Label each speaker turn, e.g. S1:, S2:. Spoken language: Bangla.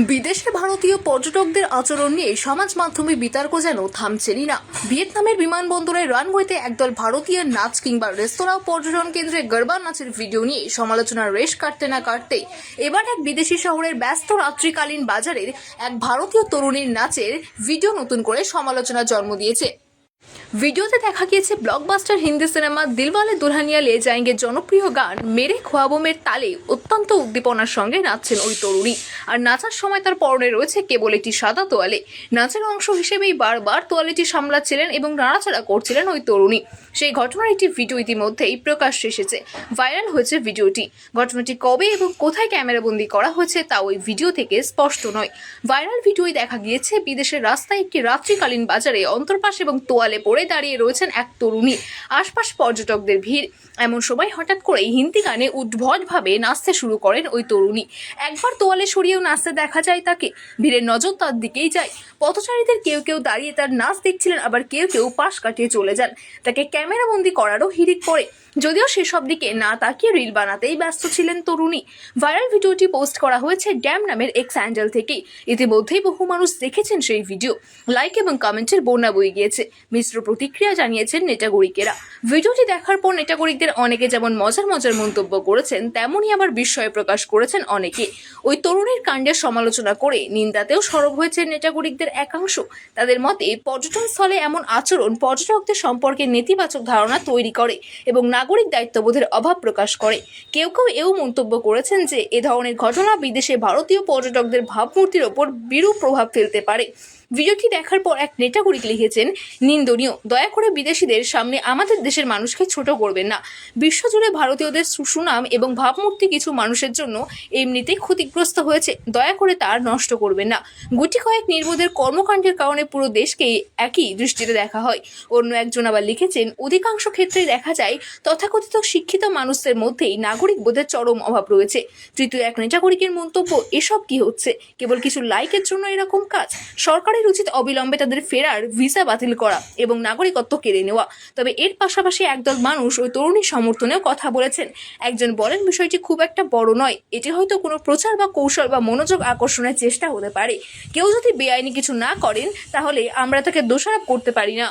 S1: বিদেশে ভারতীয় পর্যটকদের আচরণ নিয়ে সমাজ মাধ্যমে বিতর্ক যেন থামছেনই না। ভিয়েতনামের বিমানবন্দরের রানওয়েতে একদল ভারতীয় নাচ কিংবা রেস্তোরাঁ পর্যটন কেন্দ্রে গরবা নাচের ভিডিও নিয়ে সমালোচনার রেশ কাটতে না কাটতে এবার এক বিদেশি শহরের ব্যস্ত রাত্রিকালীন বাজারের এক ভারতীয় তরুণীর নাচের ভিডিও নতুন করে সমালোচনার জন্ম দিয়েছে। ভিডিওতে দেখা গিয়েছে ব্লকবাস্টার হিন্দি সিনেমা দিলওয়ালে দুলহানিয়া লে যায়েঙ্গে জনপ্রিয় গান মেরে খোয়াবোমের তালে অত্যন্ত উদ্দীপনার সঙ্গে নাচছেন ওই তরুণী। আর নাচার সময় তার পরনে রয়েছে কেবল একটি সাদা তোয়ালে। নাচের অংশ হিসেবেই বারবার তোয়ালেটি সামলাচ্ছিলেন এবং নাড়াচাড়া করছিলেন ওই তরুণী। সেই ঘটনার একটি ভিডিও ইতিমধ্যেই প্রকাশ্যে এসেছে, ভাইরাল হয়েছে ভিডিওটি। ঘটনাটি কবে এবং কোথায় ক্যামেরাবন্দি করা হয়েছে তা ওই ভিডিও থেকে স্পষ্ট নয়। ভাইরাল ভিডিওয় দেখা গিয়েছে বিদেশের রাস্তায় একটি রাত্রিকালীন বাজারে অন্তর্পাশ এবং তোয়ালে পরে দাঁড়িয়ে রয়েছেন এক তরুণী। আশপাশ পর্যটকদের ভিড়। এমন সময় হঠাৎ করেই হিন্দি গানে উদ্ভটভাবে নাচতে শুরু করেন ওই তরুণী। একবার তোয়ালে সরিয়েও নাচতে দেখা যায় তাকে। ভিড়ের নজর তার দিকেই যায়। পথচারীদের কেউ কেউ দাঁড়িয়ে তার নাচ দেখছিলেন, আবার কেউ কেউ পাশ কাটিয়ে চলে যান। তাকে ক্যামেরাবন্দি করারও হিড়িক পড়ে, যদিও সেসব দিকে না তাকিয়ে রিল বানাতেই ব্যস্ত ছিলেন তরুণী। ভাইরাল ভিডিওটি পোস্ট করা হয়েছে ড্যাম নামের এক্স হ্যান্ডেল থেকে। ইতিমধ্যেই বহু মানুষ দেখেছেন সেই ভিডিও। লাইক এবং কমেন্টের বন্যা বয়ে গিয়েছে। মিশ্র প্রতিক্রিয়া জানিয়েছেন নেটাগরিকেরা। ভিডিওটি দেখার পর নেটাগরিকদের অনেকে যেমন মজার মন্তব্য করেছেন, তেমনই আবার বিস্ময় প্রকাশ করেছেন অনেকে। ওই তরুণীর কাণ্ডের সমালোচনা করে নিন্দাতেও সরব হয়েছে নেটাগরিকদের একাংশ। তাদের মতে পর্যটন স্থলে এমন আচরণ পর্যটকদের সম্পর্কে নেতিবাচক ধারণা তৈরি করে এবং নাগরিক দায়িত্ববোধের অভাব প্রকাশ করে। কেউ কেউ এও মন্তব্য করেছেন যে এ ধরনের ঘটনা বিদেশে ভারতীয় পর্যটকদের ভাবমূর্তির ওপর বিরূপ প্রভাব ফেলতে পারে। ভিডিওটি দেখার পর এক নেটাগরিক লিখেছেন, নিন্দনীয়, দয়া করে বিদেশিদের সামনে আমাদের দেশের মানুষকে ছোট করবেন না। বিশ্বজুড়ে ভারতীয়দের সুনাম এবং ভাবমূর্তি কিছু মানুষের জন্য এমনিতেই ক্ষতিগ্রস্ত হয়েছে, দয়া করে তার নষ্ট করবেন না। গুটি কয়েক নির্বোধের কর্মকাণ্ডের কারণে পুরো দেশকেই একই দৃষ্টিতে দেখা হয়। অন্য একজন আবার লিখেছেন, অধিকাংশ ক্ষেত্রেই দেখা যায় তথাকথিত শিক্ষিত মানুষদের মধ্যেই নাগরিক বোধের চরম অভাব রয়েছে। তৃতীয় এক নেটাগরিকের মন্তব্য, এসব কি হচ্ছে? কেবল কিছু লাইকের জন্য এরকম কাজ? সরকারের উচিত অবিলম্বে তাদের ফেরার ভিসা বাতিল করা এবং নাগরিকত্ব কেড়ে নেওয়া। তবে এর পাশাপাশি একদল মানুষ ওই তরুণীর সমর্থনেও কথা বলেছেন। একজন বলেন, বিষয়টি খুব একটা বড় নয়, এটি হয়তো কোনো প্রচার বা কৌশল বা মনোযোগ আকর্ষণের চেষ্টা হতে পারে। কেউ যদি বেআইনি কিছু না করেন তাহলে আমরা তাকে দোষারোপ করতে পারি না।